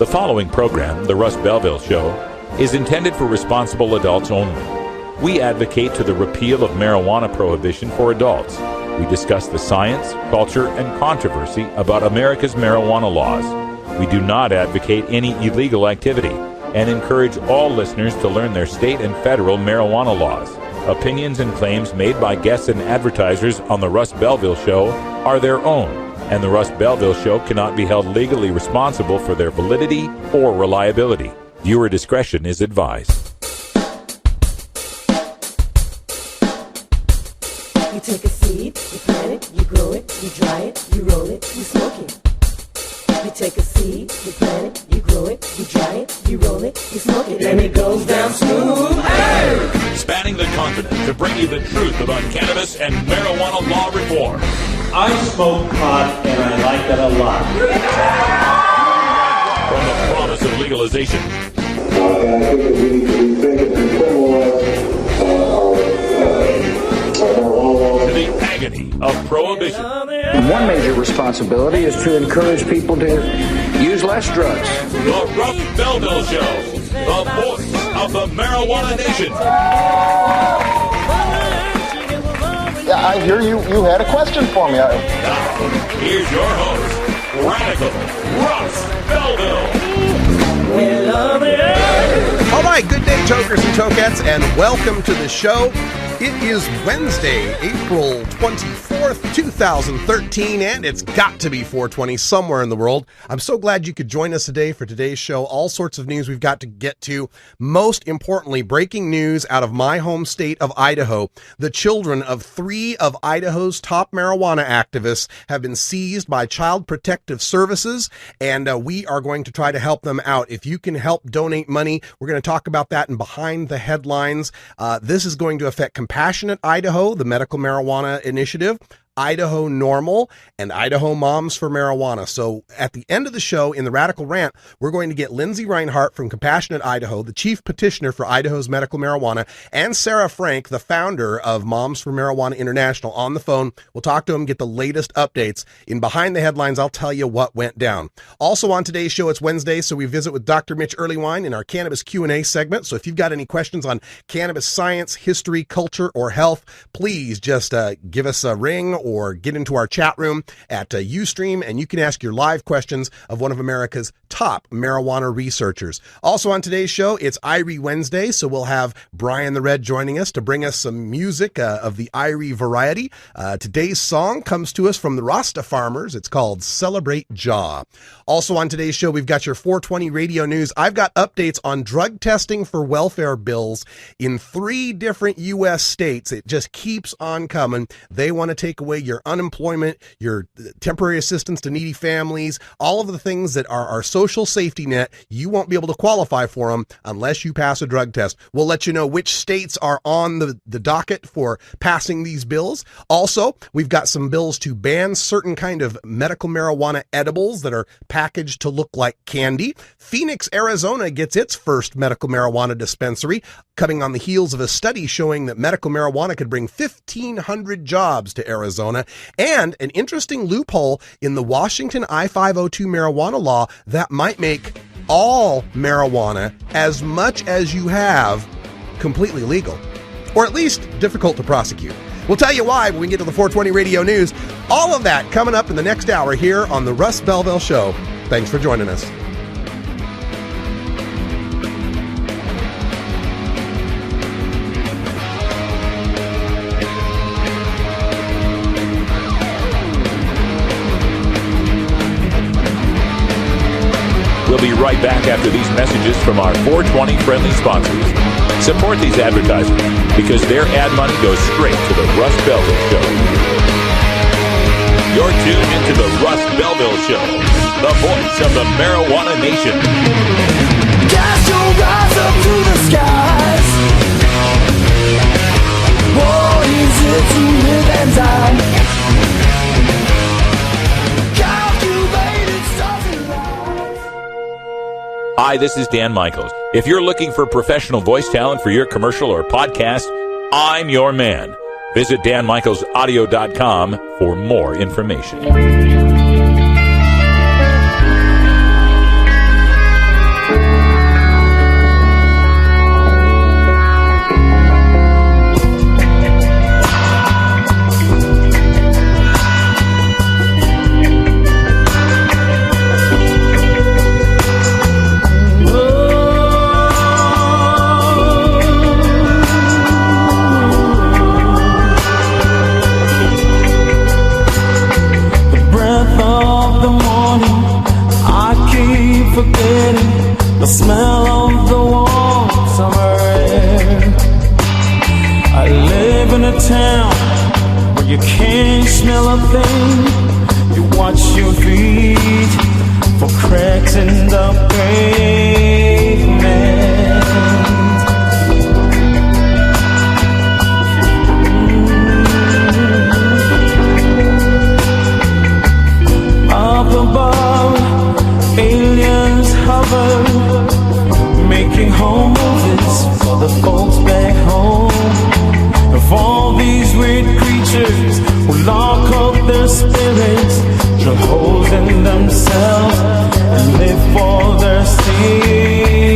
The following program, The Russ Belville Show, is intended for responsible adults only. We advocate to the repeal of marijuana prohibition for adults. We discuss the science, culture, and controversy about America's marijuana laws. We do not advocate any illegal activity and encourage all listeners to learn their state and federal marijuana laws. Opinions and claims made by guests and advertisers on The Russ Belville Show are their own, and The Russ Belville Show cannot be held legally responsible for their validity or reliability. Viewer discretion is advised. You take a seed, you plant it, you grow it, you dry it, you roll it, you smoke it. You take a seed, you plant it, you grow it, you dry it, you roll it, you smoke it, and it goes down smooth. Hey! Spanning the continent to bring you the truth about cannabis and marijuana law reform. I smoke pot and I like it a lot. From the promise of legalization And I think that we need to rethink and criminalize our marijuana laws. to the agony of prohibition. One major responsibility is to encourage people to use less drugs. The Russ Belville Show, the voice of the marijuana nation. Yeah, I hear you had a question for me. Now, here's your host, Radical Russ Belville. We love it. All right, good day, tokers and tokettes, and welcome to the show. It is Wednesday, April 24th, 2013, and it's got to be 420 somewhere in the world. I'm so glad you could join us today for today's show. All sorts of news we've got to get to. Most importantly, breaking news out of my home state of Idaho. The children of 3 of Idaho's top marijuana activists have been seized by Child Protective Services, and we are going to try to help them out. If you can help donate money, we're going to talk about that in Behind the Headlines. This is going to affect Compassionate Idaho, the medical marijuana initiative, Idaho Normal, and Idaho Moms for Marijuana. So at the end of the show, in the Radical Rant, we're going to get Lindsay Reinhart from Compassionate Idaho, the chief petitioner for Idaho's medical marijuana, and Sarah Frank, the founder of Moms for Marijuana International, on the phone. We'll talk to them, get the latest updates. In Behind the Headlines, I'll tell you what went down. Also on today's show, it's Wednesday, so we visit with Dr. Mitch Earlywine in our Cannabis Q&A segment. So if you've got any questions on cannabis science, history, culture, or health, please just give us a ring or get into our chat room at Ustream, and you can ask your live questions of one of America's top marijuana researchers. Also on today's show, it's Irie Wednesday, so we'll have Brian the Red joining us to bring us some music of the Irie variety. Today's song comes to us from the Rasta Farmers. It's called Celebrate Jaw. Also on today's show, we've got your 420 radio news. I've got updates on drug testing for welfare bills in 3 different U.S. states. It just keeps on coming. They want to take away your unemployment, your temporary assistance to needy families, all of the things that are our social safety net. You won't be able to qualify for them unless you pass a drug test. We'll let you know which states are on the docket for passing these bills. Also, we've got some bills to ban certain kind of medical marijuana edibles that are packaged to look like candy. Phoenix, Arizona gets its first medical marijuana dispensary, coming on the heels of a study showing that medical marijuana could bring 1,500 jobs to Arizona, and an interesting loophole in the Washington I-502 marijuana law that might make all marijuana, as much as you have, completely legal, or at least difficult to prosecute. We'll tell you why when we get to the 420 radio news. All of that coming up in the next hour here on the Russ Belville Show. Thanks for joining us. We'll be right back after these messages from our 420 friendly sponsors. Support these advertisers because their ad money goes straight to the Russ Belville Show. You're tuned into the Russ Belville Show, the voice of the marijuana nation. Cast your eyes up to the skies. More easy to live and die. Calculated stars and lights. Hi, this is Dan Michaels. If you're looking for professional voice talent for your commercial or podcast, I'm your man. Visit danmichaelsaudio.com for more information. your feet for cracks in the pavement. Up above, aliens hover, making home movies for the folks back home. Of all these weird creatures who lock up their spirits, drill holes in themselves and live for their secrets.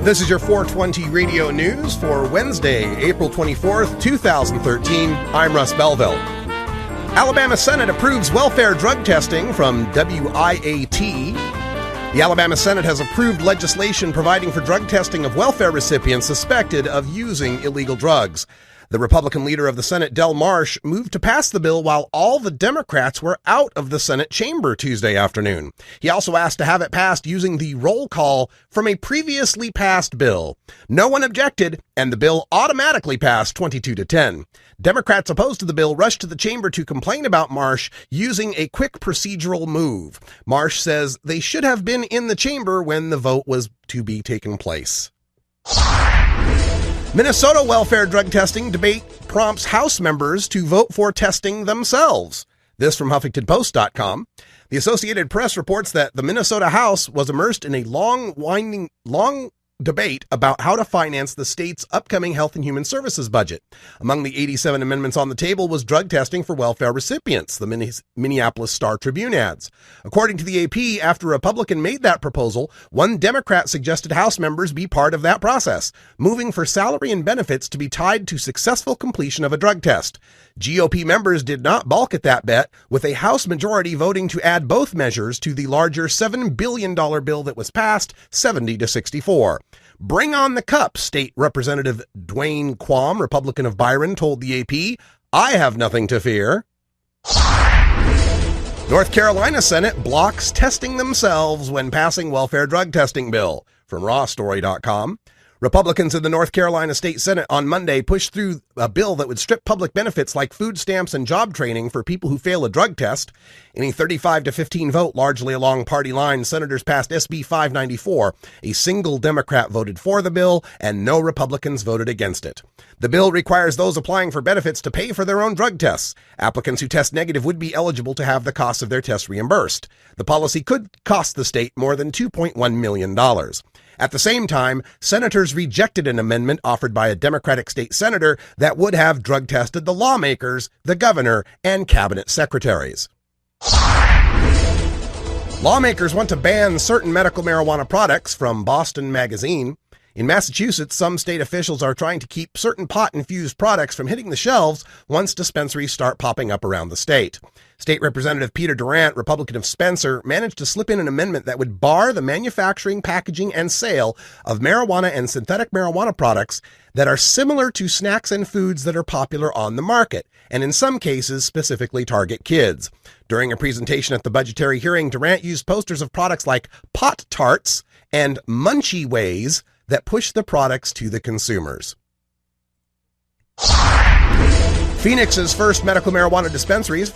This is your 420 radio news for Wednesday, April 24th, 2013. I'm Russ Belville. Alabama Senate approves welfare drug testing from WIAT. The Alabama Senate has approved legislation providing for drug testing of welfare recipients suspected of using illegal drugs. The Republican leader of the Senate, Del Marsh, moved to pass the bill while all the Democrats were out of the Senate chamber Tuesday afternoon. He also asked to have it passed using the roll call from a previously passed bill. No one objected, and the bill automatically passed 22-10. Democrats opposed to the bill rushed to the chamber to complain about Marsh using a quick procedural move. Marsh says they should have been in the chamber when the vote was to be taken place. Minnesota welfare drug testing debate prompts House members to vote for testing themselves. This from HuffingtonPost.com. The Associated Press reports that the Minnesota House was immersed in a long debate about how to finance the state's upcoming Health and Human Services budget. Among the 87 amendments on the table was drug testing for welfare recipients, the Minneapolis Star-Tribune adds. According to the AP, after a Republican made that proposal, one Democrat suggested House members be part of that process, moving for salary and benefits to be tied to successful completion of a drug test. GOP members did not balk at that bet, with a House majority voting to add both measures to the larger $7 billion bill that was passed 70-64. Bring on the cup, State Representative Dwayne Quam, Republican of Byron, told the AP. I have nothing to fear. North Carolina Senate blocks testing themselves when passing welfare drug testing bill, from rawstory.com. Republicans in the North Carolina State Senate on Monday pushed through a bill that would strip public benefits like food stamps and job training for people who fail a drug test. In a 35-15 vote, largely along party lines, senators passed SB 594. A single Democrat voted for the bill, and no Republicans voted against it. The bill requires those applying for benefits to pay for their own drug tests. Applicants who test negative would be eligible to have the cost of their tests reimbursed. The policy could cost the state more than $2.1 million. At the same time, senators rejected an amendment offered by a Democratic state senator that would have drug tested the lawmakers, the governor, and cabinet secretaries. Lawmakers want to ban certain medical marijuana products, from Boston Magazine. In Massachusetts, some state officials are trying to keep certain pot-infused products from hitting the shelves once dispensaries start popping up around the state. State Representative Peter Durant, Republican of Spencer, managed to slip in an amendment that would bar the manufacturing, packaging, and sale of marijuana and synthetic marijuana products that are similar to snacks and foods that are popular on the market, and in some cases specifically target kids. During a presentation at the budgetary hearing, Durant used posters of products like Pot Tarts and Munchie Ways that push the products to the consumers. Phoenix's first medical marijuana dispensaries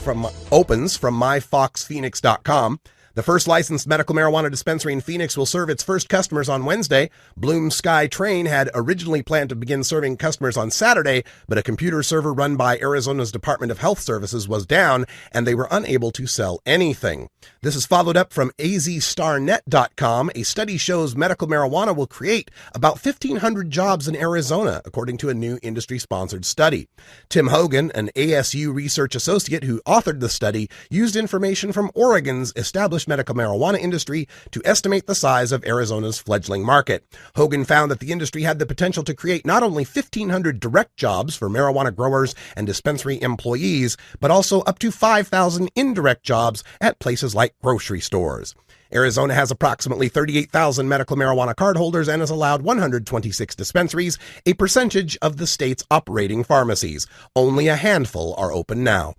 opens, from myfoxphoenix.com. The first licensed medical marijuana dispensary in Phoenix will serve its first customers on Wednesday. Bloom Sky Train had originally planned to begin serving customers on Saturday, but a computer server run by Arizona's Department of Health Services was down, and they were unable to sell anything. This is followed up from azstarnet.com. A study shows medical marijuana will create about 1,500 jobs in Arizona, according to a new industry-sponsored study. Tim Hogan, an ASU research associate who authored the study, used information from Oregon's established medical marijuana industry to estimate the size of Arizona's fledgling market. Hogan found that the industry had the potential to create not only 1,500 direct jobs for marijuana growers and dispensary employees, but also up to 5,000 indirect jobs at places like grocery stores. Arizona has approximately 38,000 medical marijuana cardholders and has allowed 126 dispensaries, a percentage of the state's operating pharmacies. Only a handful are open now.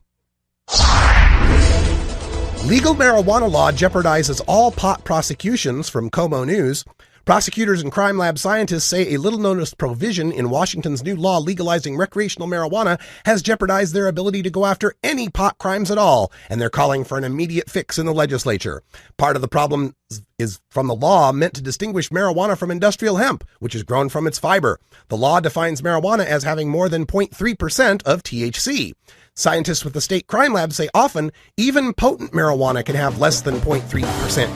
Legal marijuana law jeopardizes all pot prosecutions from Como News. Prosecutors and crime lab scientists say a little-noticed provision in Washington's new law legalizing recreational marijuana has jeopardized their ability to go after any pot crimes at all, and they're calling for an immediate fix in the legislature. Part of the problem is from the law meant to distinguish marijuana from industrial hemp, which is grown from its fiber. The law defines marijuana as having more than 0.3% of THC. Scientists with the state crime lab say often even potent marijuana can have less than 0.3%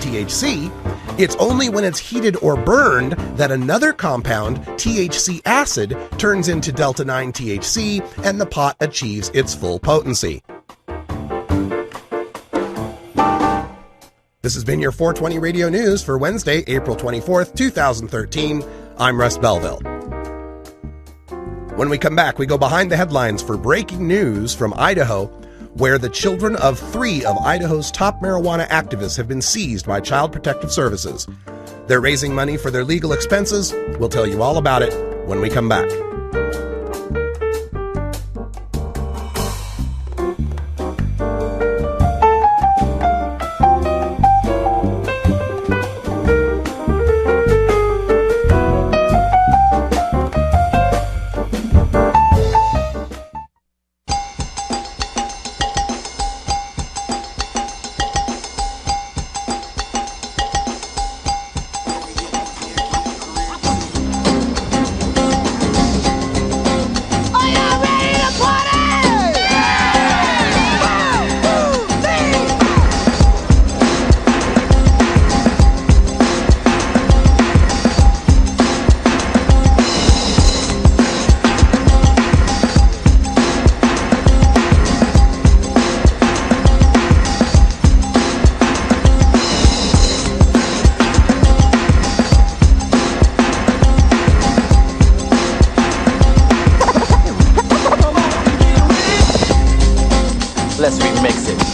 THC. It's only when it's heated or burned that another compound, THC acid, turns into delta-9 THC and the pot achieves its full potency. This has been your 420 Radio News for Wednesday, April 24th, 2013. I'm Russ Belville. When we come back, we go behind the headlines for breaking news from Idaho, where the children of 3 of Idaho's top marijuana activists have been seized by Child Protective Services. They're raising money for their legal expenses. We'll tell you all about it when we come back. Let's remix it.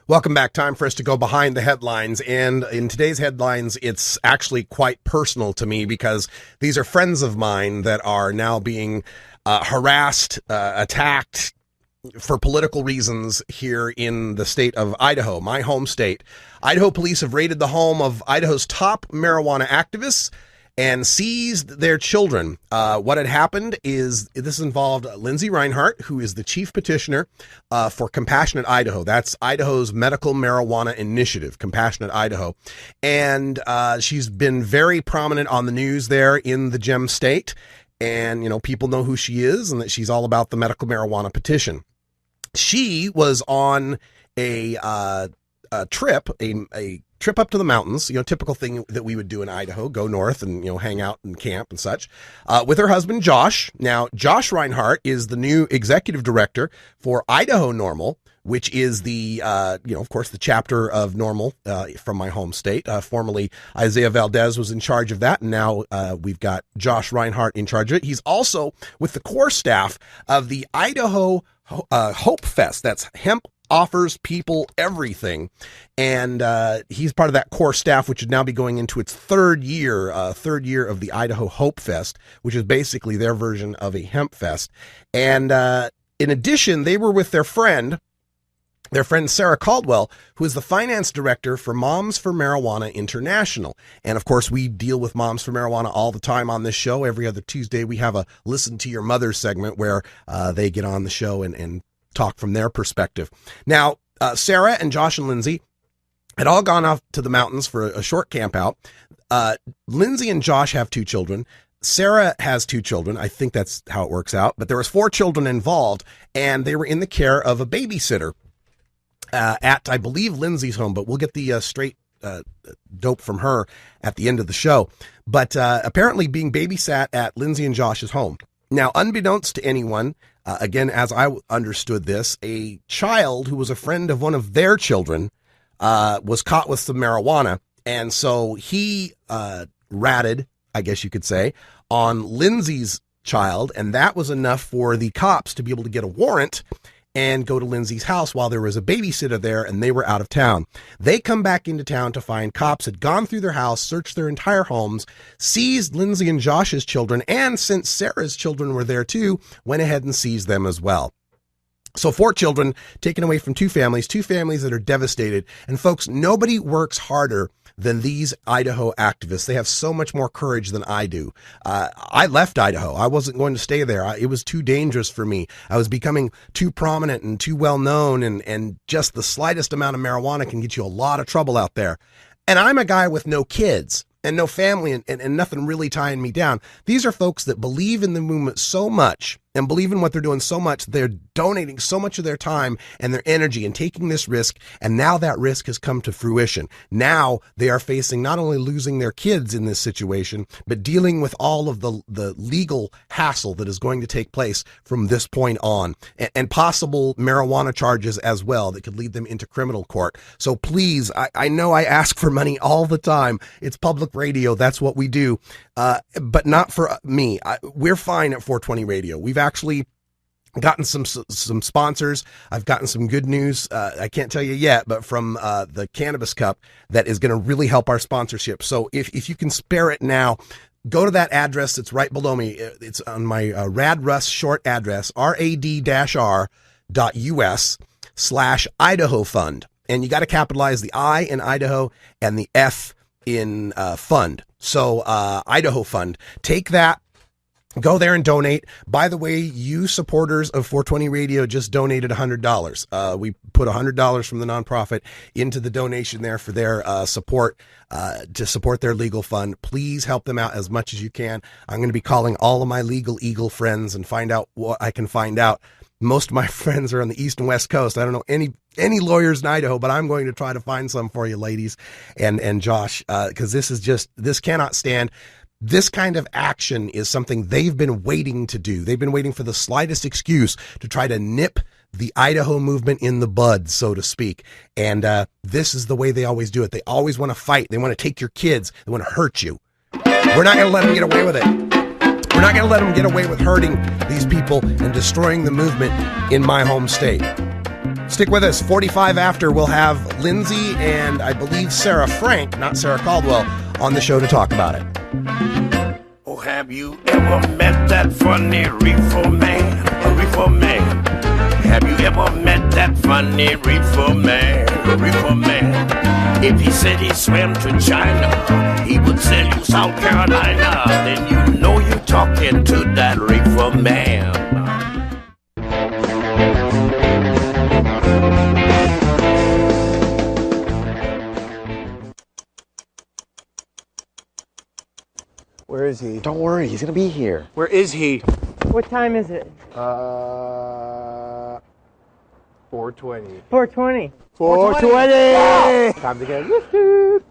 Welcome back. Time for us to go behind the headlines. And in today's headlines, it's actually quite personal to me because these are friends of mine that are now being harassed, attacked for political reasons here in the state of Idaho, my home state. Idaho police have raided the home of Idaho's top marijuana activists and seized their children. What had happened is this involved Lindsay Reinhardt, who is the chief petitioner for Compassionate Idaho. That's Idaho's medical marijuana initiative, Compassionate Idaho. And she's been very prominent on the news there in the Gem State. And, you know, people know who she is and that she's all about the medical marijuana petition. She was on a trip, a trip up to the mountains, you know, typical thing that we would do in Idaho, go north and, you know, hang out and camp and such, with her husband, Josh. Now, Josh Reinhardt is the new executive director for Idaho NORML, which is the, you know, of course, the chapter of NORML from my home state. Formerly, Isaiah Valdez was in charge of that, and now we've got Josh Reinhardt in charge of it. He's also with the core staff of the Idaho Hope Fest. That's Hemp Offers People Everything. And he's part of that core staff, which would now be going into its third year of the Idaho Hope Fest, which is basically their version of a hemp fest. And in addition, they were with their friend Sarah Caldwell, who is the finance director for Moms for Marijuana International. And of course, we deal with Moms for Marijuana all the time on this show. Every other Tuesday, we have a Listen to Your Mother segment where they get on the show and talk from their perspective. Now, Sarah and Josh and Lindsay had all gone off to the mountains for a short camp out. Lindsay and Josh have 2 children. Sarah has 2 children. I think that's how it works out. But there was 4 children involved, and they were in the care of a babysitter at, I believe, Lindsay's home. But we'll get the straight dope from her at the end of the show. But apparently being babysat at Lindsay and Josh's home. Now, unbeknownst to anyone, again, as I understood this, a child who was a friend of one of their children was caught with some marijuana. And so he ratted, I guess you could say, on Lindsay's child. And that was enough for the cops to be able to get a warrant and go to Lindsay's house while there was a babysitter there and they were out of town. They come back into town to find cops had gone through their house, searched their entire homes, seized Lindsay and Josh's children, and since Sarah's children were there too, went ahead and seized them as well. So 4 children taken away from 2 families that are devastated. And folks, nobody works harder than these Idaho activists. They have so much more courage than I do. I left Idaho. I wasn't going to stay there. It was too dangerous for me. I was becoming too prominent and too well known, and just the slightest amount of marijuana can get you a lot of trouble out there. And I'm a guy with no kids and no family and nothing really tying me down. These are folks that believe in the movement so much and believe in what they're doing so much, they're donating so much of their time and their energy and taking this risk, and now that risk has come to fruition. Now they are facing not only losing their kids in this situation, but dealing with all of the legal hassle that is going to take place from this point on, and possible marijuana charges as well that could lead them into criminal court. So please, I know I ask for money all the time. It's public radio. That's what we do. But not for me. We're fine at 420 Radio. We've actually gotten some sponsors. I've gotten some good news. I can't tell you yet, but from the Cannabis Cup that is going to really help our sponsorship. So if you can spare it now, go to that address that's right below me. It's on my Rad Russ short address, rad-r.us/Idaho Fund. And you got to capitalize the I in Idaho and the F in fund. So Idaho Fund. Take that. Go there and donate. By the way, you supporters of 420 Radio just donated $100. We put $100 from the nonprofit into the donation there for their support, to support their legal fund. Please help them out as much as you can. I'm going to be calling all of my Legal Eagle friends and find out what I can find out. Most of my friends are on the East and West Coast. I don't know any lawyers in Idaho, but I'm going to try to find some for you, ladies and Josh, because this cannot stand. This kind of action is something they've been waiting to do. They've been waiting for the slightest excuse to try to nip the Idaho movement in the bud, so to speak. And this is the way they always do it. They always want to fight. They want to take your kids. They want to hurt you. We're not going to let them get away with it. We're not going to let them get away with hurting these people and destroying the movement in my home state. Stick with us. 45 after, we'll have Lindsay and I believe Sarah Frank, not Sarah Caldwell, on the show to talk about it. Oh, have you ever met that funny reefer man? A reefer man. Have you ever met that funny reefer man? A reefer man. If he said he swam to China, he would sell you South Carolina. Then you know you're talking to that reefer man. Where is he? Don't worry, he's gonna be here. Where is he? What time is it? 4:20. 4:20. 4:20! Time to get lifted.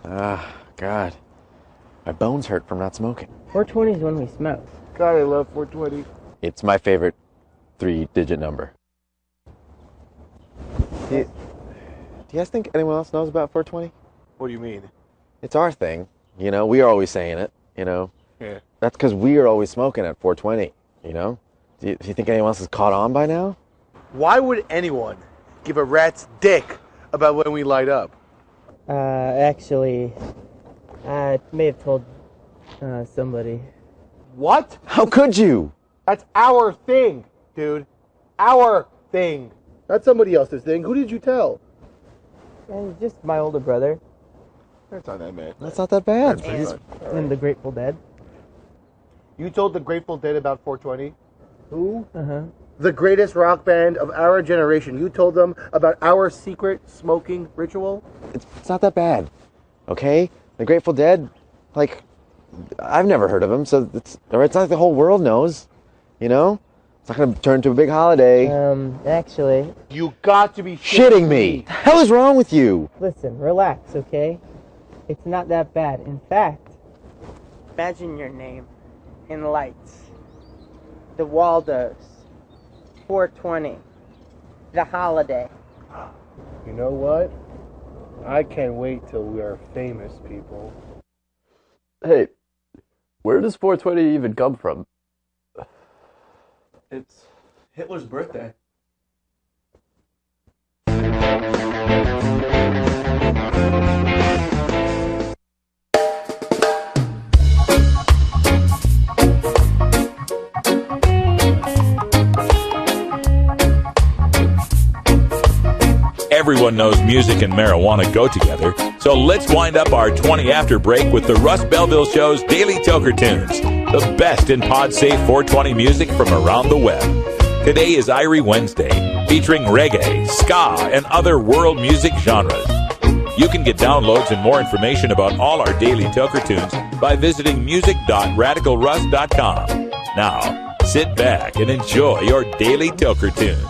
Ah, God. My bones hurt from not smoking. 4:20 is when we smoke. God, I love 4:20. It's my favorite 3-digit number. Do you guys think anyone else knows about 420? What do you mean? It's our thing. You know, we are always saying it, you know. Yeah. That's because we are always smoking at 420, you know. Do you think anyone else has caught on by now? Why would anyone give a rat's dick about when we light up? Actually, I may have told somebody. What? How could you? That's our thing, dude. Our thing. Not somebody else's thing. Who did you tell? Just my older brother. That's not that bad. That's not that bad. And the Grateful Dead. You told the Grateful Dead about 420? Who? Uh-huh. The greatest rock band of our generation. You told them about our secret smoking ritual? It's not that bad, okay? The Grateful Dead, like, I've never heard of them, so it's not like the whole world knows, you know? It's not going to turn into a big holiday. Actually... You got to be shitting me! The hell is wrong with you? Listen, relax, okay? It's not that bad. In fact, imagine your name in lights. The Waldos. 420. The holiday. You know what? I can't wait till we are famous people. Hey, where does 420 even come from? It's Hitler's birthday. Everyone knows music and marijuana go together, so let's wind up our 20 after break with the Russ Belville Show's Daily Toker Tunes, the best in pod-safe 420 music from around the web. Today is Irie Wednesday, featuring reggae, ska, and other world music genres. You can get downloads and more information about all our Daily Toker Tunes by visiting music.radicalruss.com. Now, sit back and enjoy your Daily Toker Tunes.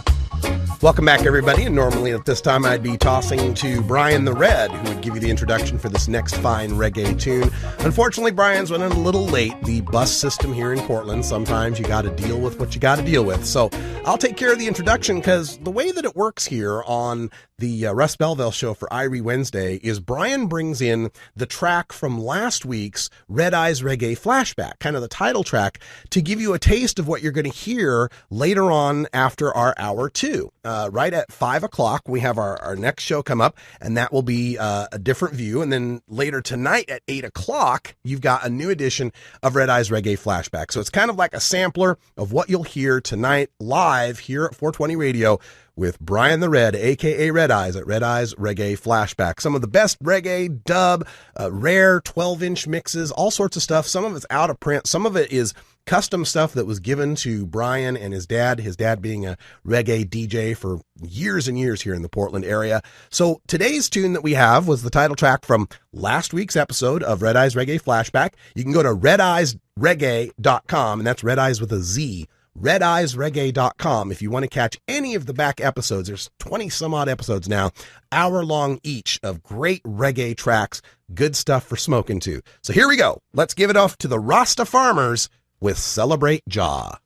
Welcome back, everybody. And normally at this time I'd be tossing to Brian the Red, who would give you the introduction for this next fine reggae tune. Unfortunately, Brian's running a little late. The bus system here in Portland, sometimes you got to deal with what you got to deal with. So I'll take care of the introduction, because the way that it works here on the Russ Belville Show for Irie Wednesday is Brian brings in the track from last week's Red Eyes Reggae Flashback, kind of the title track, to give you a taste of what you're going to hear later on after our hour two. Right at 5 o'clock, we have our next show come up, and that will be a different view. And then later tonight at 8 o'clock, you've got a new edition of Red Eyes Reggae Flashback. So it's kind of like a sampler of what you'll hear tonight live here at 420 Radio with Brian the Red, a.k.a. Red Eyes, at Red Eyes Reggae Flashback. Some of the best reggae, dub, rare 12-inch mixes, all sorts of stuff. Some of it's out of print. Some of it is custom stuff that was given to Brian and his dad being a reggae DJ for years and years here in the Portland area. So today's tune that we have was the title track from last week's episode of Red Eyes Reggae Flashback. You can go to redeyereggae.com, and that's Red Eyes with a Z, redeyereggae.com, if you want to catch any of the back episodes. There's 20 some odd episodes now, hour long each, of great reggae tracks, good stuff for smoking to. So here we go. Let's give it off to the Rasta Farmers with Celebrate Jah.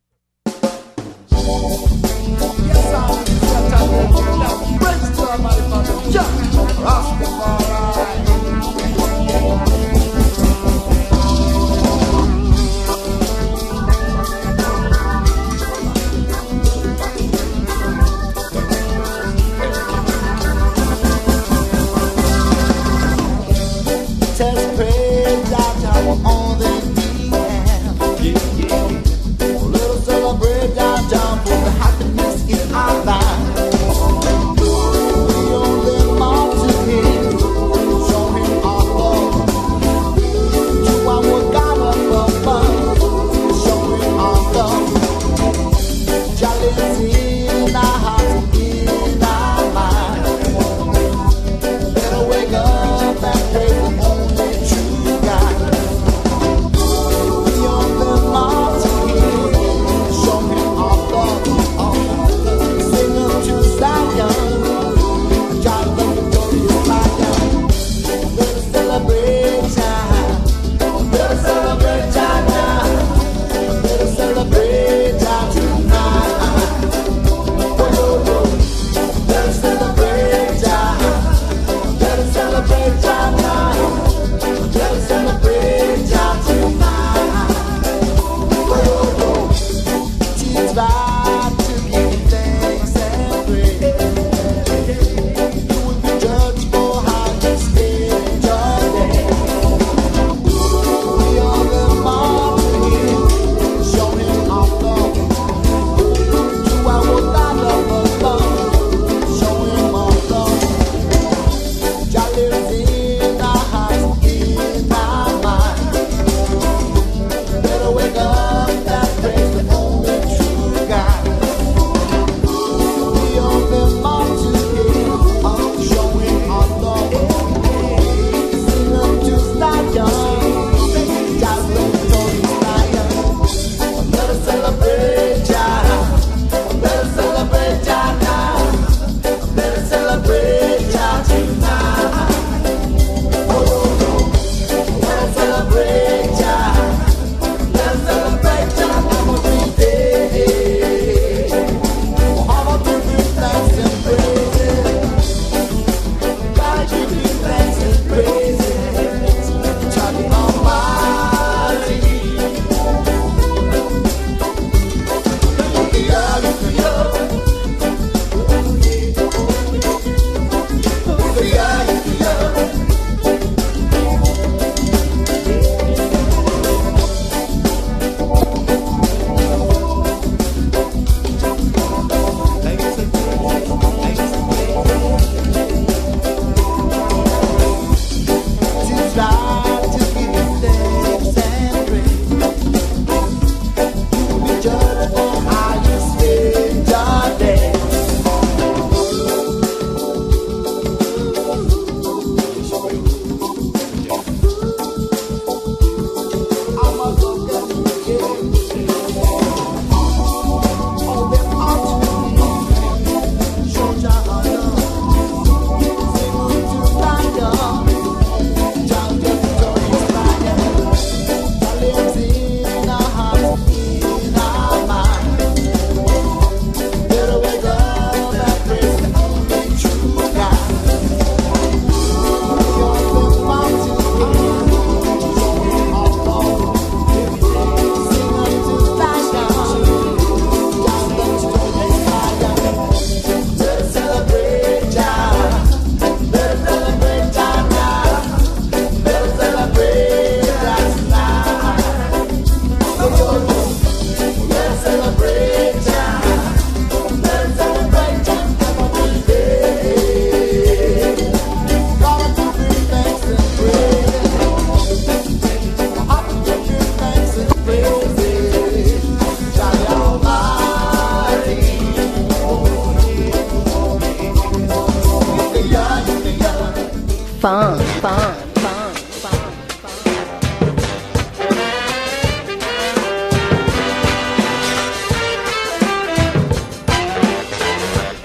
fun.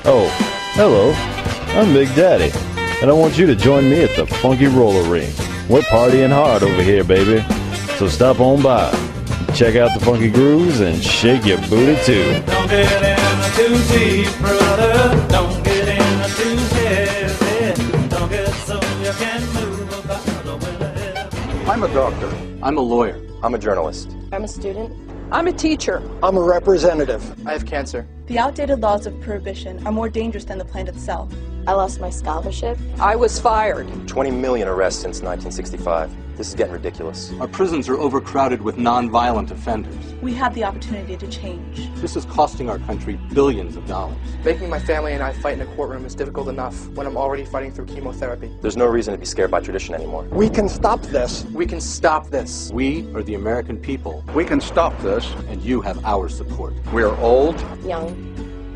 Oh, hello. I'm Big Daddy, and I want you to join me at the Funky Roller Ring. We're partying hard over here, baby. So stop on by, check out the funky grooves, and shake your booty too. Don't get in too deep, brother. Don't get in too heavy. Don't get so you can move about the way. I'm a doctor. I'm a lawyer. I'm a journalist. I'm a student. I'm a teacher. I'm a representative. I have cancer. The outdated laws of prohibition are more dangerous than the plant itself. I lost my scholarship. I was fired. 20 million arrests since 1965. This is getting ridiculous. Our prisons are overcrowded with non-violent offenders. We have the opportunity to change. This is costing our country billions of dollars. Making my family and I fight in a courtroom is difficult enough when I'm already fighting through chemotherapy. There's no reason to be scared by tradition anymore. We can stop this. We can stop this. We are the American people. We can stop this. And you have our support. We are old, young,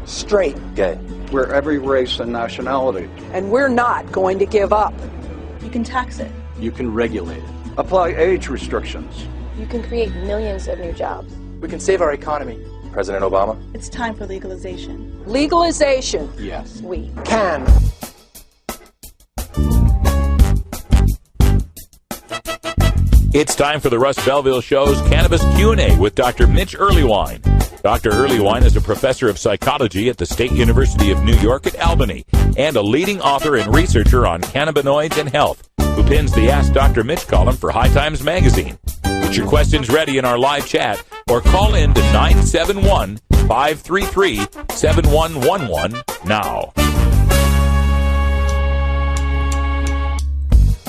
straight, gay. We're every race and nationality. And we're not going to give up. You can tax it. You can regulate it. Apply age restrictions. You can create millions of new jobs. We can save our economy. President Obama? It's time for legalization. Legalization. Yes. We can. It's time for the Russ Belville Show's Cannabis Q&A with Dr. Mitch Earlywine. Dr. Earlywine is a professor of psychology at the State University of New York at Albany and a leading author and researcher on cannabinoids and health, who pins the Ask Dr. Mitch column for High Times magazine. Get your questions ready in our live chat or call in to 971-533-7111 now.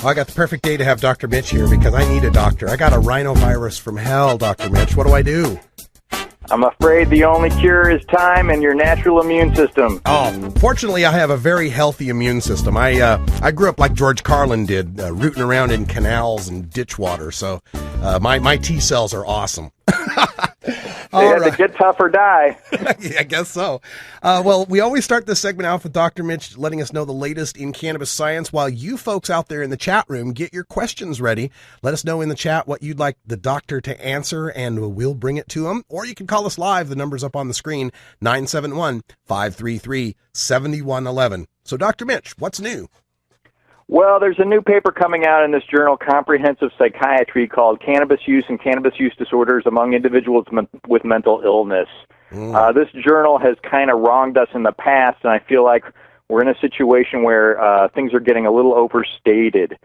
I got the perfect day to have Dr. Mitch here because I need a doctor. I got a rhinovirus from hell, Dr. Mitch. What do I do? I'm afraid the only cure is time and your natural immune system. Oh, fortunately, I have a very healthy immune system. I grew up like George Carlin did, rooting around in canals and ditch water. So my T cells are awesome. They had to get tough or die. Yeah, I guess so. Well, we always start this segment out with Dr. Mitch letting us know the latest in cannabis science while you folks out there in the chat room get your questions ready. Let us know in the chat what you'd like the doctor to answer, and we'll bring it to him. Or you can call us live. The number's up on the screen, 971-533-7111. So, Dr. Mitch, what's new? Well, there's a new paper coming out in this journal, Comprehensive Psychiatry, called Cannabis Use and Cannabis Use Disorders Among Individuals with Mental Illness. This journal has kind of wronged us in the past, and I feel like we're in a situation where things are getting a little overstated.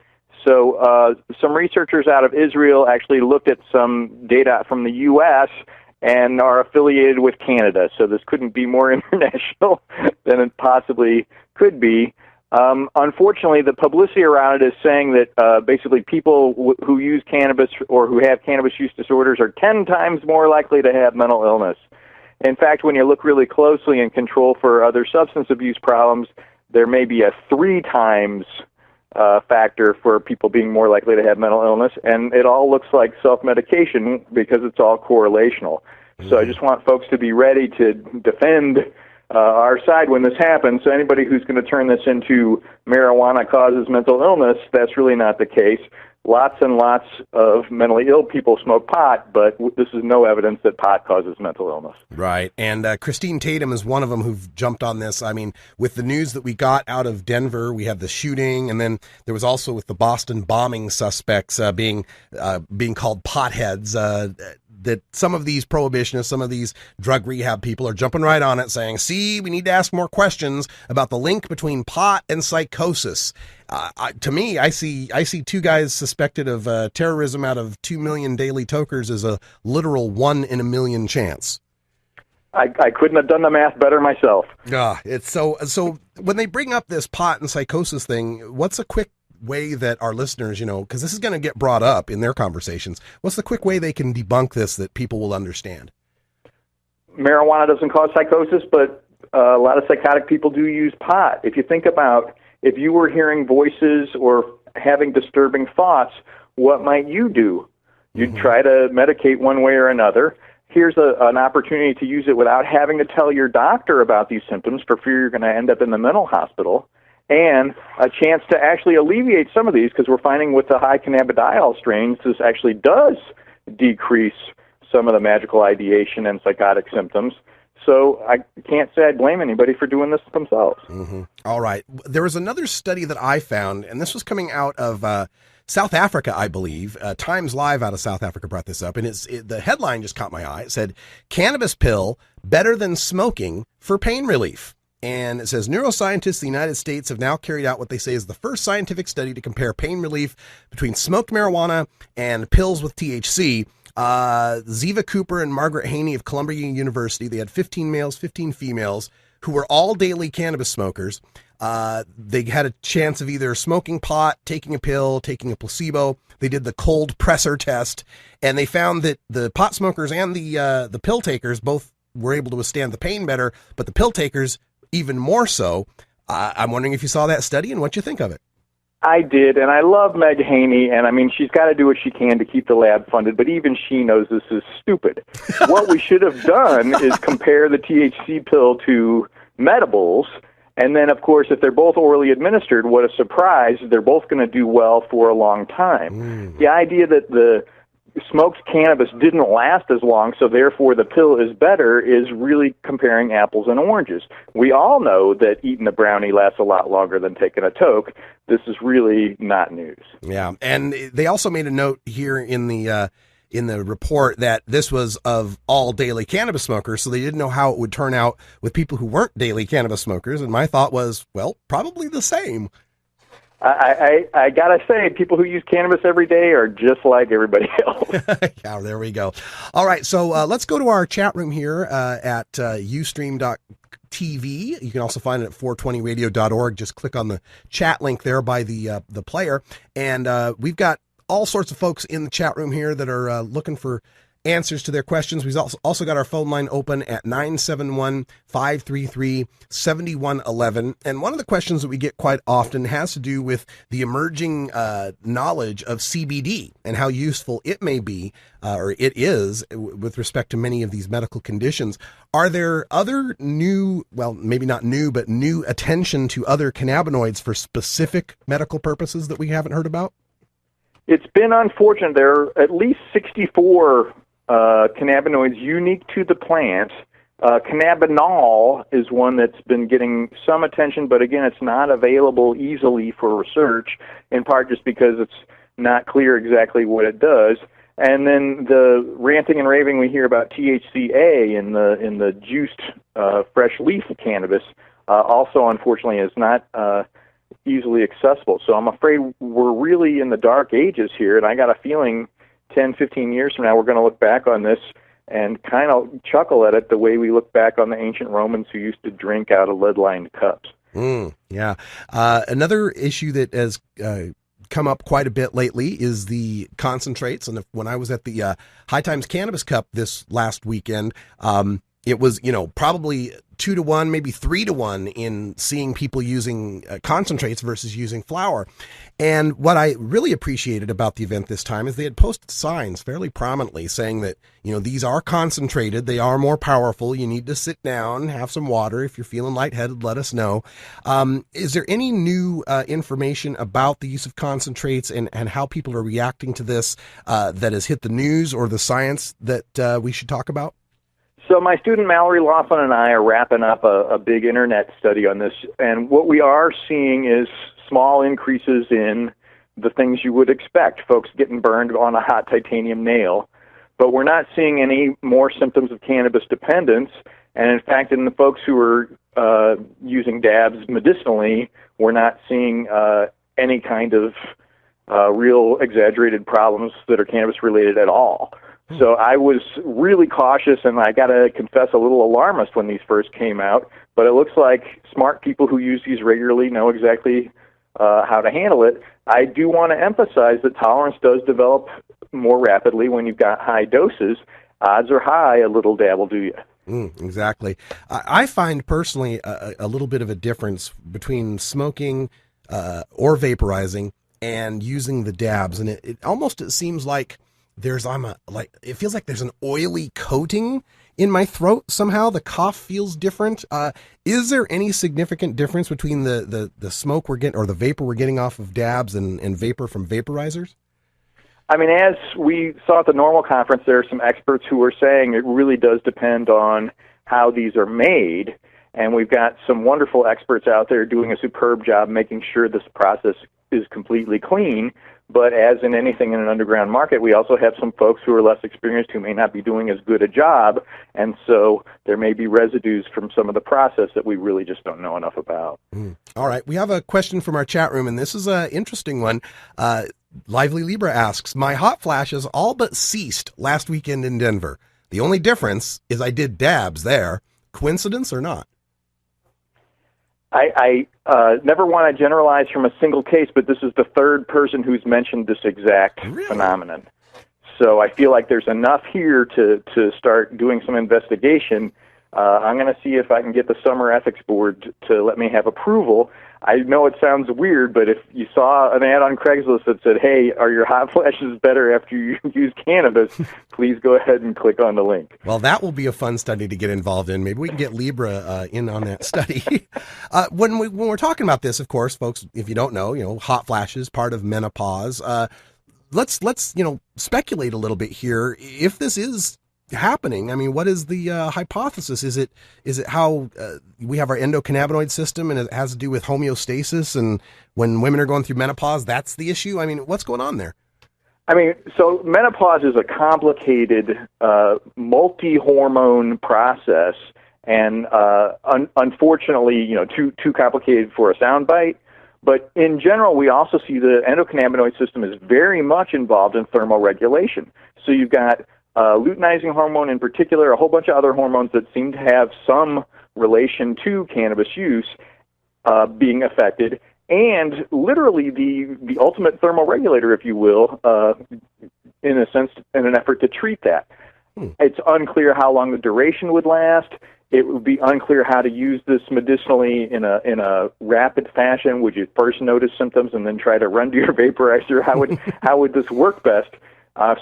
So some researchers out of Israel actually looked at some data from the U.S. and are affiliated with Canada. So this couldn't be more international than it possibly could be. Unfortunately, the publicity around it is saying that basically people who use cannabis or who have cannabis use disorders are 10 times more likely to have mental illness. In fact, when you look really closely and control for other substance abuse problems, there may be a 3 times factor for people being more likely to have mental illness, and it all looks like self-medication because it's all correlational. So I just want folks to be ready to defend our side when this happens. So anybody who's going to turn this into marijuana causes mental illness, that's really not the case. Lots and lots of mentally ill people smoke pot, but this is no evidence that pot causes mental illness. Right. And Christine Tatum is one of them who've jumped on this. I mean, with the news that we got out of Denver, we had the shooting, and then there was also with the Boston bombing suspects being called potheads, that some of these prohibitionists, some of these drug rehab people are jumping right on it saying, see, we need to ask more questions about the link between pot and psychosis. To me, I see 2 guys suspected of terrorism out of 2 million daily tokers as a literal 1 in a million chance. I couldn't have done the math better myself. It's so when they bring up this pot and psychosis thing, what's a quick way that our listeners, because this is going to get brought up in their conversations, what's the quick way they can debunk this that people will understand? Marijuana doesn't cause psychosis, but a lot of psychotic people do use pot. If you think about, if you were hearing voices or having disturbing thoughts, what might you do? You'd try to medicate one way or another. Here's an opportunity to use it without having to tell your doctor about these symptoms for fear you're going to end up in the mental hospital. and a chance to actually alleviate some of these, because we're finding with the high cannabidiol strains, this actually does decrease some of the magical ideation and psychotic symptoms. So I can't say I'd blame anybody for doing this themselves. Mm-hmm. All right. There was another study that I found, and this was coming out of South Africa, I believe. Times Live out of South Africa brought this up, and the headline just caught my eye. It said, "Cannabis pill better than smoking for pain relief." And it says, neuroscientists in the United States have now carried out what they say is the first scientific study to compare pain relief between smoked marijuana and pills with THC. Ziva Cooper and Margaret Haney of Columbia University, they had 15 males, 15 females, who were all daily cannabis smokers. They had a chance of either smoking pot, taking a pill, taking a placebo. They did the cold presser test, and they found that the pot smokers and the pill takers both were able to withstand the pain better, but the pill takers even more so. I'm wondering if you saw that study and what you think of it. I did, and I love Meg Haney, and I mean, she's got to do what she can to keep the lab funded, but even she knows this is stupid. What we should have done is compare the THC pill to Medibles, and then, of course, if they're both orally administered, what a surprise, they're both going to do well for a long time. The idea that the smoked cannabis didn't last as long, so therefore the pill is better, is really comparing apples and oranges. We all know that eating a brownie lasts a lot longer than taking a toke. This is really not news. Yeah, and they also made a note here in the report that this was of all daily cannabis smokers, so they didn't know how it would turn out with people who weren't daily cannabis smokers, and my thought was, well, probably the same. I gotta say, people who use cannabis every day are just like everybody else. Yeah, there we go. All right, so let's go to our chat room here at ustream.tv. You can also find it at 420radio.org. Just click on the chat link there by the player. And we've got all sorts of folks in the chat room here that are looking for answers to their questions. We've also got our phone line open at 971-533-7111. And one of the questions that we get quite often has to do with the emerging knowledge of CBD and how useful it may be, or it is, with respect to many of these medical conditions. Are there other new, well, maybe not new, but new attention to other cannabinoids for specific medical purposes that we haven't heard about? It's been unfortunate. There are at least 64 cannabinoids unique to the plant. Cannabinol is one that's been getting some attention, but again, it's not available easily for research, in part just because it's not clear exactly what it does. And then the ranting and raving we hear about THCA in the juiced fresh leaf cannabis also, unfortunately, is not easily accessible. So I'm afraid we're really in the dark ages here, and I got a feeling 10, 15 years from now, we're going to look back on this and kind of chuckle at it the way we look back on the ancient Romans who used to drink out of lead-lined cups. Yeah. Another issue that has come up quite a bit lately is the concentrates. And when I was at the High Times Cannabis Cup this last weekend, it was, probably 2-to-1, maybe 3-to-1 in seeing people using concentrates versus using flour. And what I really appreciated about the event this time is they had posted signs fairly prominently saying that, these are concentrated. They are more powerful. You need to sit down, have some water. If you're feeling lightheaded, let us know. Is there any new information about the use of concentrates and how people are reacting to this that has hit the news or the science that we should talk about? So my student Mallory Laughlin and I are wrapping up a big internet study on this, and what we are seeing is small increases in the things you would expect, folks getting burned on a hot titanium nail, but we're not seeing any more symptoms of cannabis dependence, and in fact, in the folks who are using dabs medicinally, we're not seeing any kind of real exaggerated problems that are cannabis-related at all. So I was really cautious, and I got to confess, a little alarmist when these first came out. But it looks like smart people who use these regularly know exactly how to handle it. I do want to emphasize that tolerance does develop more rapidly when you've got high doses. Odds are high a little dab will do you. Exactly. I find personally a little bit of a difference between smoking or vaporizing and using the dabs, and it seems like it feels like there's an oily coating in my throat somehow. The cough feels different. Is there any significant difference between the smoke we're getting or the vapor we're getting off of dabs and vapor from vaporizers? I mean, as we saw at the normal conference, there are some experts who are saying it really does depend on how these are made, and we've got some wonderful experts out there doing a superb job making sure this process is completely clean. But as in anything in an underground market, we also have some folks who are less experienced who may not be doing as good a job, and so there may be residues from some of the process that we really just don't know enough about. All right, we have a question from our chat room, and this is an interesting one. Lively Libra asks, my hot flashes all but ceased last weekend in Denver. The only difference is I did dabs there. Coincidence or not? I never want to generalize from a single case, but this is the third person who's mentioned this exact phenomenon. So I feel like there's enough here to start doing some investigation. I'm going to see if I can get the Summer Ethics Board to let me have approval. I know it sounds weird, but if you saw an ad on Craigslist that said, hey, are your hot flashes better after you use cannabis, please go ahead and click on the link. Well, that will be a fun study to get involved in. Maybe we can get Libra in on that study. When we're talking about this, of course, folks, if you don't know, hot flashes, part of menopause. Let's speculate a little bit here. If this is happening, I mean, what is the hypothesis? Is it how we have our endocannabinoid system and it has to do with homeostasis, and when women are going through menopause, that's the issue? I mean, what's going on there? I mean, so menopause is a complicated multi-hormone process, and unfortunately, too complicated for a soundbite. But in general, we also see the endocannabinoid system is very much involved in thermoregulation. So you've got luteinizing hormone in particular, a whole bunch of other hormones that seem to have some relation to cannabis use being affected, and literally the ultimate thermoregulator, if you will, in a sense, in an effort to treat that. It's unclear how long the duration would last. It would be unclear how to use this medicinally in a rapid fashion. Would you first notice symptoms and then try to run to your vaporizer? How would this work best?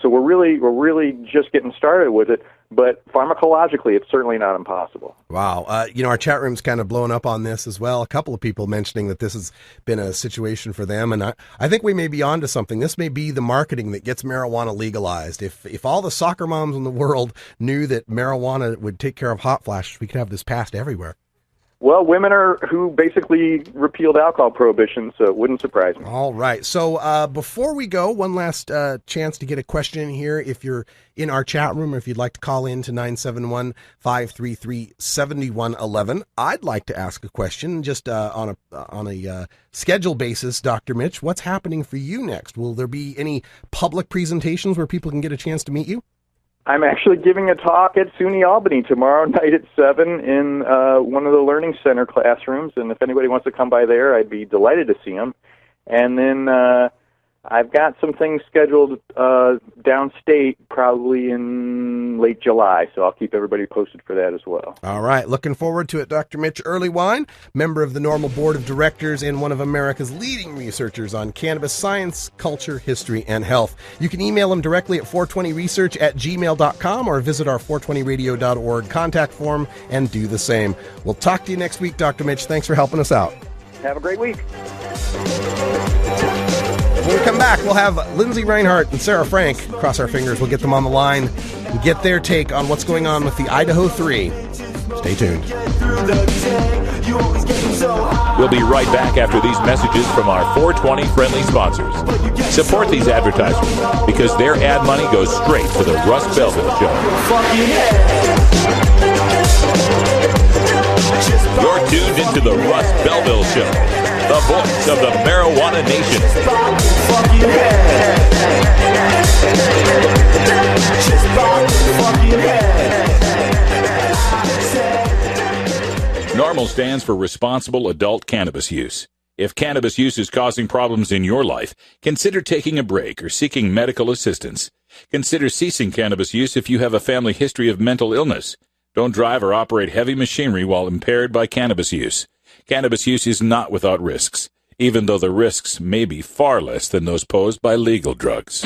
So we're really just getting started with it, but pharmacologically, it's certainly not impossible. Wow. Our chat room's kind of blown up on this as well. A couple of people mentioning that this has been a situation for them, and I think we may be onto something. This may be the marketing that gets marijuana legalized. If all the soccer moms in the world knew that marijuana would take care of hot flashes, we could have this passed everywhere. Well, women are who basically repealed alcohol prohibition, so it wouldn't surprise me. All right. So before we go, one last chance to get a question in here. If you're in our chat room, or if you'd like to call in to 971-533-7111, I'd like to ask a question just on a schedule basis. Dr. Mitch, what's happening for you next? Will there be any public presentations where people can get a chance to meet you? I'm actually giving a talk at SUNY Albany tomorrow night at 7 in one of the Learning Center classrooms, and if anybody wants to come by there, I'd be delighted to see them. And then I've got some things scheduled downstate probably in late July, so I'll keep everybody posted for that as well. All right. Looking forward to it. Dr. Mitch Earlywine, member of the Normal Board of Directors and one of America's leading researchers on cannabis science, culture, history, and health. You can email him directly at 420research@gmail.com or visit our 420radio.org contact form and do the same. We'll talk to you next week, Dr. Mitch. Thanks for helping us out. Have a great week. When we come back, we'll have Lindsay Reinhardt and Sarah Frank. Cross our fingers, we'll get them on the line and get their take on what's going on with the Idaho 3. Stay tuned. We'll be right back after these messages from our 420 friendly sponsors. Support these advertisers because their ad money goes straight to the Russ Belville Show. You're tuned into the Russ Belville Show, the voice of the marijuana nation. NORMAL stands for responsible adult cannabis use. If cannabis use is causing problems in your life, consider taking a break or seeking medical assistance. Consider ceasing cannabis use if you have a family history of mental illness. Don't drive or operate heavy machinery while impaired by cannabis use. Cannabis use is not without risks, even though the risks may be far less than those posed by legal drugs.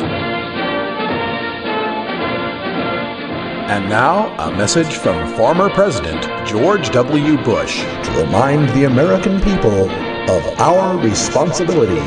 And now, a message from former President George W. Bush to remind the American people of our responsibility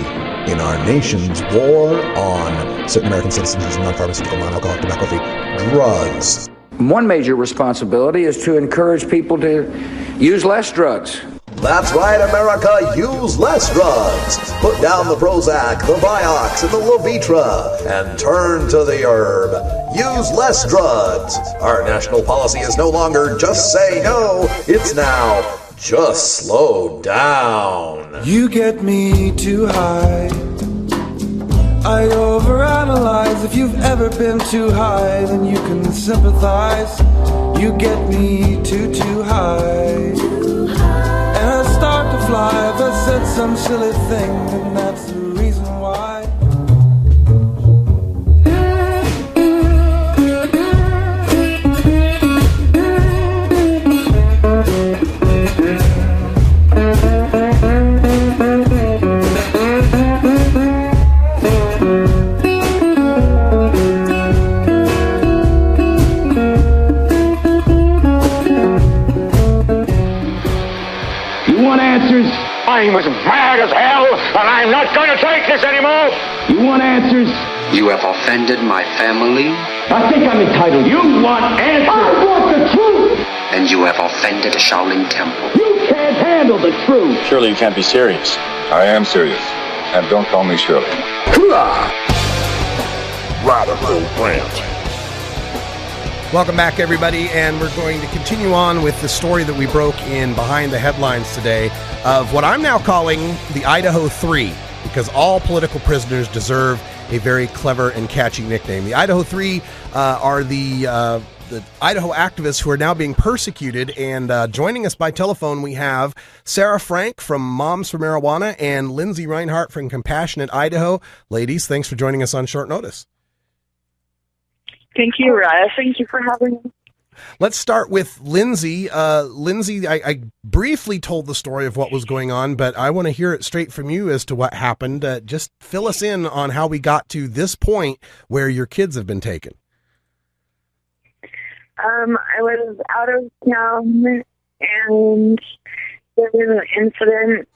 in our nation's war on certain American citizens using non-pharmaceutical, non-alcoholic, tobacco-free drugs. One major responsibility is to encourage people to use less drugs. That's right, America, use less drugs. Put down the Prozac, the Vioxx, and the Levitra, and turn to the herb. Use less drugs. Our national policy is no longer just say no, it's now just slow down. You get me too high. I overanalyze. If you've ever been too high, then you can sympathize. You get me too high. And I start to fly. If I said some silly thing, then that's the reason why. I'm as mad as hell, and I'm not going to take this anymore. You want answers? You have offended my family. I think I'm entitled. You want answers? I want the truth. And you have offended a Shaolin temple. You can't handle the truth. Surely you can't be serious. I am serious. And don't call me Shirley. Radical Rant. Welcome back, everybody, and we're going to continue on with the story that we broke in Behind the Headlines today of what I'm now calling the Idaho 3, because all political prisoners deserve a very clever and catchy nickname. The Idaho 3 are the Idaho activists who are now being persecuted, and joining us by telephone we have Sarah Frank from Moms for Marijuana and Lindsay Reinhart from Compassionate Idaho. Ladies, thanks for joining us on short notice. Thank you, Russ. Thank you for having me. Let's start with Lindsay. Lindsay, I briefly told the story of what was going on, but I want to hear it straight from you as to what happened. Just fill us in on how we got to this point where your kids have been taken. I was out of town, and there was an incident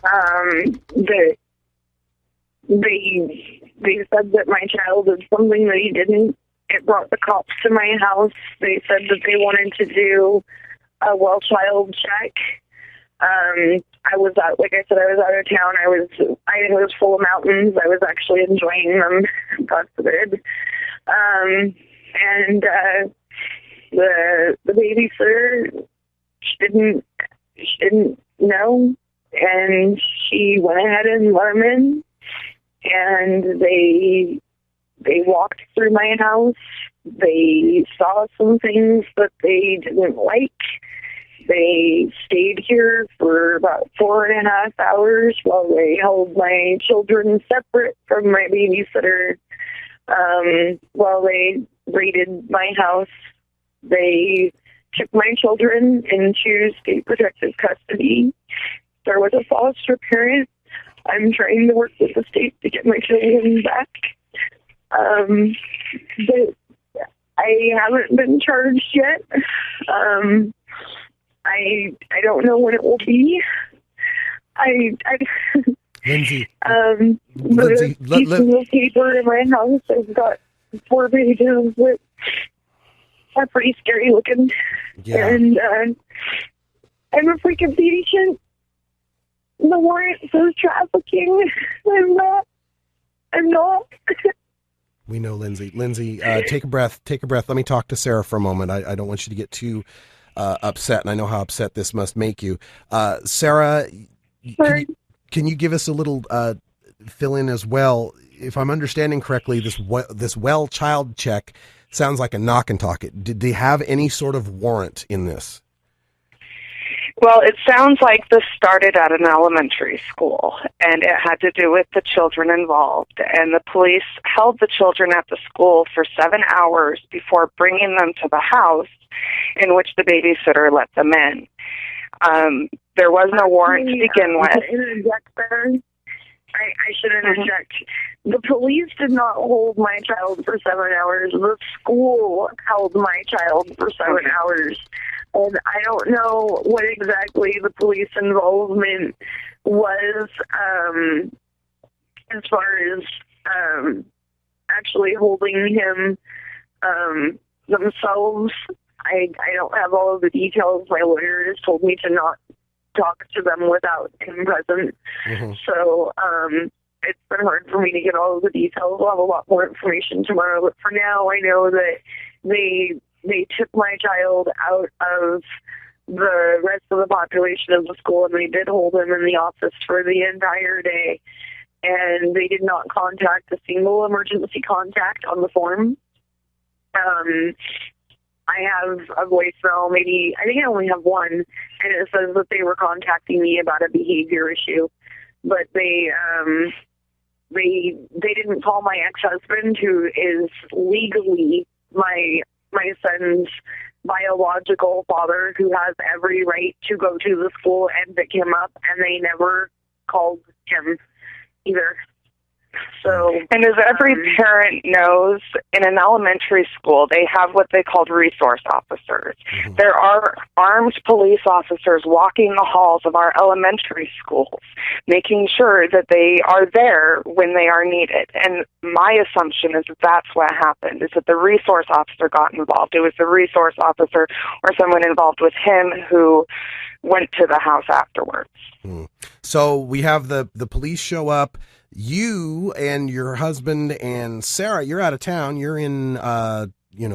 that they said that my child did something that he didn't. It brought the cops to my house. They said that they wanted to do a well child check. I was out, like I said, I was out of town. Idaho was full of mountains. I was actually enjoying them. God forbid. And the babysitter, she didn't know, and she went ahead and let him in. And they walked through my house. They saw some things that they didn't like. They stayed here for about 4.5 hours while they held my children separate from my babysitter. While they raided my house, they took my children into state protective custody. There was a foster parent. I'm trying to work with the state to get my children back. But I haven't been charged yet. I don't know when it will be. Lindsay, the piece of paper in my house, I've got 4 pages that are pretty scary looking. Yeah. And I'm a freaking patient. The warrant says trafficking. I'm not. We know, Lindsay. Lindsay, take a breath. Take a breath. Let me talk to Sarah for a moment. I don't want you to get too upset, and I know how upset this must make you. Sarah, can you give us a little fill in as well? If I'm understanding correctly, this well child check sounds like a knock and talk. Did they have any sort of warrant in this? Well, it sounds like this started at an elementary school, and it had to do with the children involved. And the police held the children at the school for 7 hours before bringing them to the house, in which the babysitter let them in. There was no warrant to begin with. I should interject. The police did not hold my child for 7 hours. The school held my child for 7 hours. And I don't know what exactly the police involvement was as far as actually holding him themselves. I don't have all of the details. My lawyer has told me to not talk to them without him present. So it's been hard for me to get all of the details. I'll have a lot more information tomorrow. But for now, I know that they took my child out of the rest of the population of the school, and they did hold him in the office for the entire day. And they did not contact a single emergency contact on the form. I have a voicemail, maybe, I think I only have one, and it says that they were contacting me about a behavior issue. But they didn't call my ex-husband, who is legally my son's biological father, who has every right to go to the school and pick him up, and they never called him either. So, and as every parent knows, in an elementary school, they have what they call resource officers. There are armed police officers walking the halls of our elementary schools, making sure that they are there when they are needed. And my assumption is that that's what happened, is that the resource officer got involved. It was the resource officer or someone involved with him who went to the house afterwards. So we have the police show up. You and your husband and Sarah, you're out of town. You're in, out in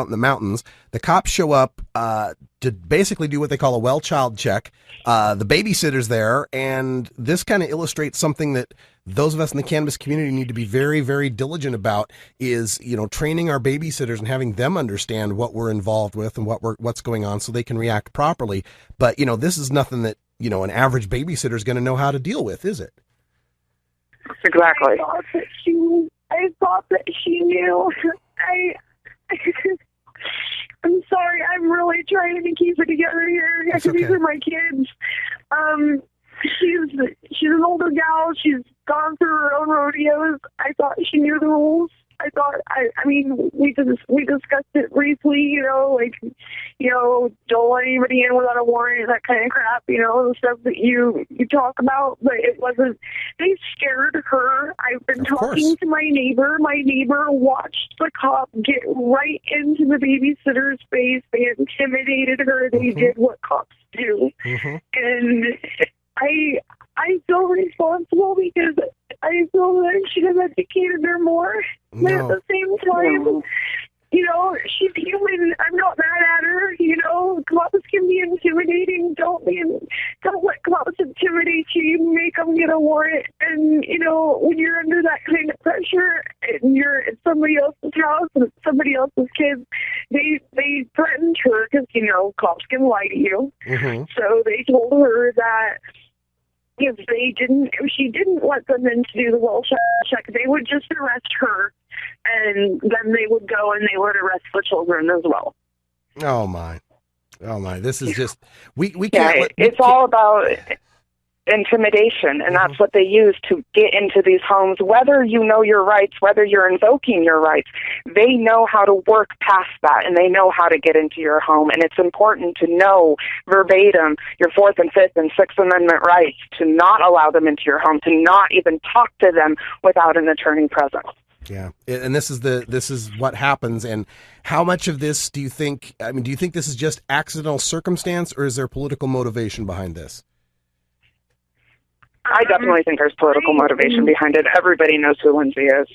the mountains. The cops show up to basically do what they call a well child check. The babysitter's there, and this kind of illustrates something that those of us in the cannabis community need to be very, very diligent about, is, training our babysitters and having them understand what we're involved with and what's going on so they can react properly. But, this is nothing that, an average babysitter is going to know how to deal with, is it? Exactly. I thought that she knew. I'm sorry. I'm really trying to keep it together here. That's okay. These are my kids. She's an older gal. She's gone through her own rodeos. I thought she knew the rules. I thought, we discussed it briefly, don't let anybody in without a warrant, that kind of crap, the stuff that you talk about, but it wasn't, they scared her. I've been talking to my neighbor. My neighbor watched the cop get right into the babysitter's face. They intimidated her. They did what cops do. And I feel responsible because I feel that I should have educated her more. But at the same time, she's human. I'm not mad at her. Cops can be intimidating. Don't let cops intimidate you. You make them get a warrant. And, when you're under that kind of pressure and you're at somebody else's house and it's somebody else's kids, they threatened her because, cops can lie to you. So they told her that if she didn't let them in to do the well check, they would just arrest her, and then they would go and they would arrest the children as well. Oh my! This is just we can't. It's all about intimidation, and that's what they use to get into these homes. Whether you know your rights, whether you're invoking your rights, they know how to work past that, and they know how to get into your home. And it's important to know verbatim your 4th and 5th and 6th Amendment rights, to not allow them into your home, to not even talk to them without an attorney present. Yeah, and this is what happens. And how much of this do you think? Do you think this is just accidental circumstance, or is there political motivation behind this? I definitely think there's political motivation behind it. Everybody knows who Lindsay is.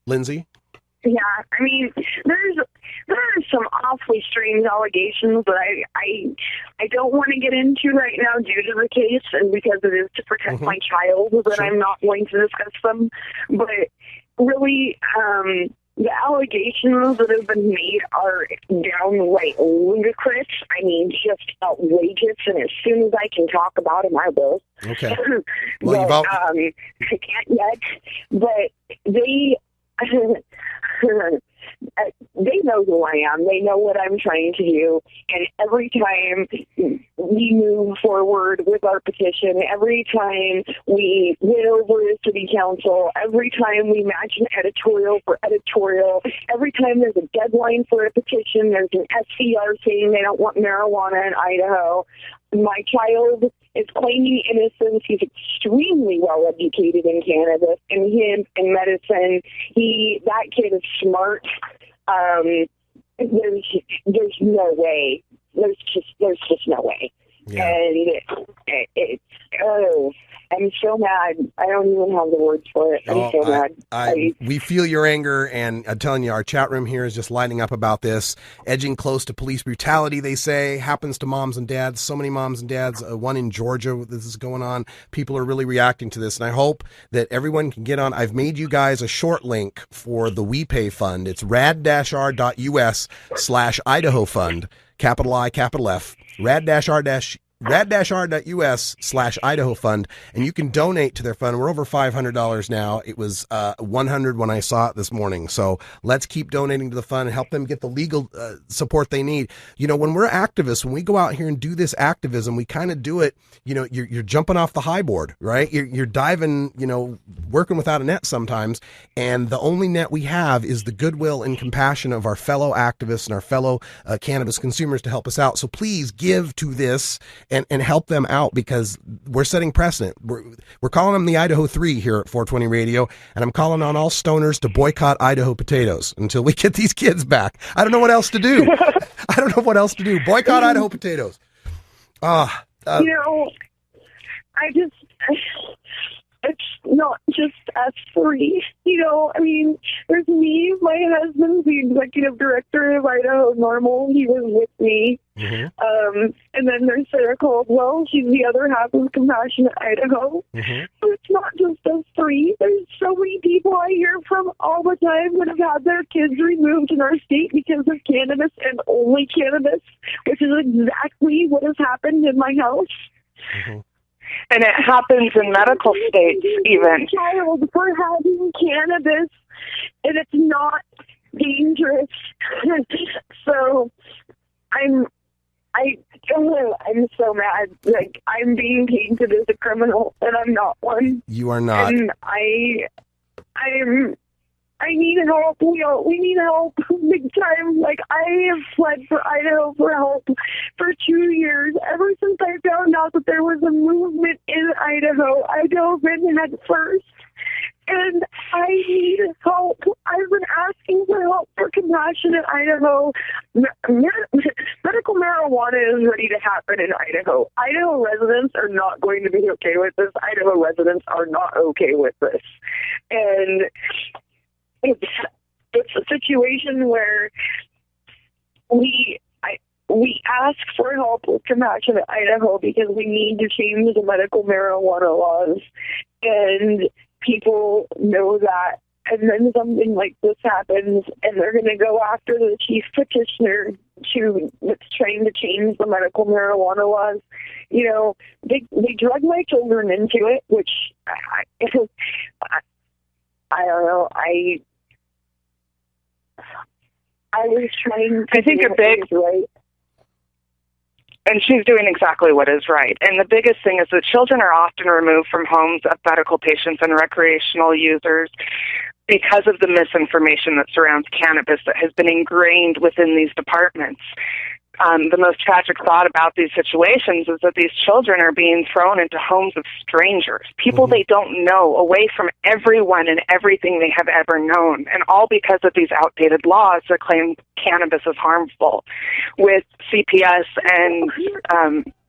Lindsay? Yeah, there are some awfully strange allegations that I don't want to get into right now due to the case, and because it is to protect my child, that I'm not going to discuss them. But really, the allegations that have been made are downright ludicrous. Just outrageous. And as soon as I can talk about them, I will. Okay. Well, I can't yet. But they they know who I am. They know what I'm trying to do. And every time we move forward with our petition, every time we win over the city council, every time we match an editorial for editorial, every time there's a deadline for a petition, there's an SCR saying they don't want marijuana in Idaho. My child is claiming innocence. He's extremely well educated in cannabis and in medicine. That kid is smart. There's no way. There's just no way. Yeah. And I'm so mad. I don't even have the words for it. I'm so mad. We feel your anger, and I'm telling you, our chat room here is just lighting up about this. Edging close to police brutality, they say, happens to moms and dads. So many moms and dads. One in Georgia, this is going on. People are really reacting to this, and I hope that everyone can get on. I've made you guys a short link for the WePay fund. It's rad-r.us/Idaho fund, capital I, capital F, rad-r.us/Idaho fund, and you can donate to their fund. We're over $500 now. It was $100 when I saw it this morning. So let's keep donating to the fund and help them get the legal support they need. You know, when we're activists, when we go out here and do this activism, we kind of do it, you know, you're jumping off the high board, right? You're diving, you know, working without a net sometimes. And the only net we have is the goodwill and compassion of our fellow activists and our fellow cannabis consumers to help us out. So please give to this and help them out, because we're setting precedent. We're calling them the Idaho 3 here at 420 Radio, and I'm calling on all stoners to boycott Idaho potatoes until we get these kids back. I don't know what else to do. Boycott Idaho potatoes. You know, it's not just us three. You know, I mean, there's me, my husband's the executive director of Idaho Normal. He was with me. Mm-hmm. And then there's Sarah Caldwell. She's the other half of Compassionate Idaho. Mm-hmm. So it's not just us three. There's so many people I hear from all the time that have had their kids removed in our state because of cannabis and only cannabis, which is exactly what has happened in my house. Mm-hmm. And it happens in medical states even. Child for having cannabis, and it's not dangerous. So I'm so mad. Like, I'm being painted as a criminal, and I'm not one. You are not. And I need help. We need help big time. Like, I have fled for Idaho for help for 2 years. Ever since I found out that there was a movement in Idaho, I dove in head first. And I need help. I've been asking for help for Compassionate Idaho. Medical marijuana is ready to happen in Idaho. Idaho residents are not going to be okay with this. Idaho residents are not okay with this. And it's a situation where we ask for help with Compassionate Idaho because we need to change the medical marijuana laws, and people know that. And then something like this happens, and they're going to go after the chief petitioner that's trying to change the medical marijuana laws. You know, they drug my children into it, which I don't know. I was trying to do what was right. And she's doing exactly what is right. And the biggest thing is that children are often removed from homes of medical patients and recreational users because of the misinformation that surrounds cannabis that has been ingrained within these departments. The most tragic thought about these situations is that these children are being thrown into homes of strangers, people they don't know, away from everyone and everything they have ever known, and all because of these outdated laws that claim cannabis is harmful. With CPS and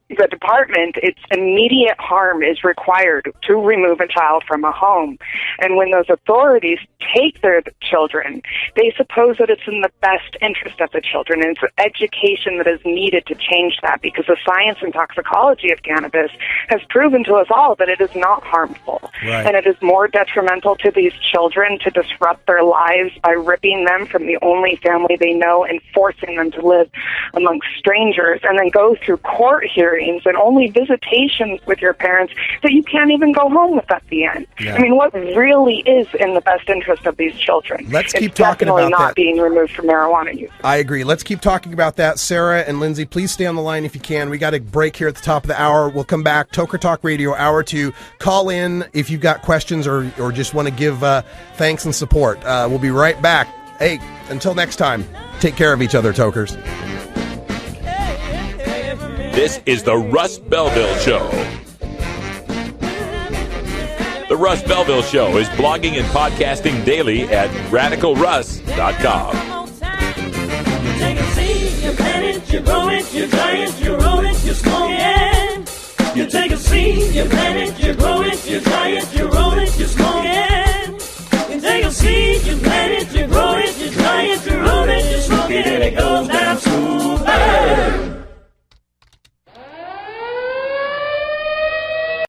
the department, its immediate harm is required to remove a child from a home. And when those authorities take their children, they suppose that it's in the best interest of the children, and it's education that is needed to change that, because the science and toxicology of cannabis has proven to us all that it is not harmful. Right. And it is more detrimental to these children to disrupt their lives by ripping them from the only family they know and forcing them to live amongst strangers, and then go through court hearings hearings and only visitations with your parents that you can't even go home with at the end. Yeah. I mean, what really is in the best interest of these children? Let's keep it's talking definitely about not that. being removed from marijuana use. I agree. Let's keep talking about that. Sarah and Lindsay, please stay on the line if you can. We got a break here at the top of the hour. We'll come back. Toker Talk Radio, Hour 2. Call in if you've got questions or just want to give thanks and support. We'll be right back. Hey, until next time, take care of each other, Tokers. This is the Russ Belville Show. The Russ Belville Show is blogging and podcasting daily at radicalruss.com. You take a seed, you plant it, you grow it, you dry it, you roll it, you smoke it. You take a seed, you plant it, you grow it, you dry it, you roll it, you smoke it. You take a seed, you plant it, you grow it, you dry it, you roll it, you smoke it, and it goes down.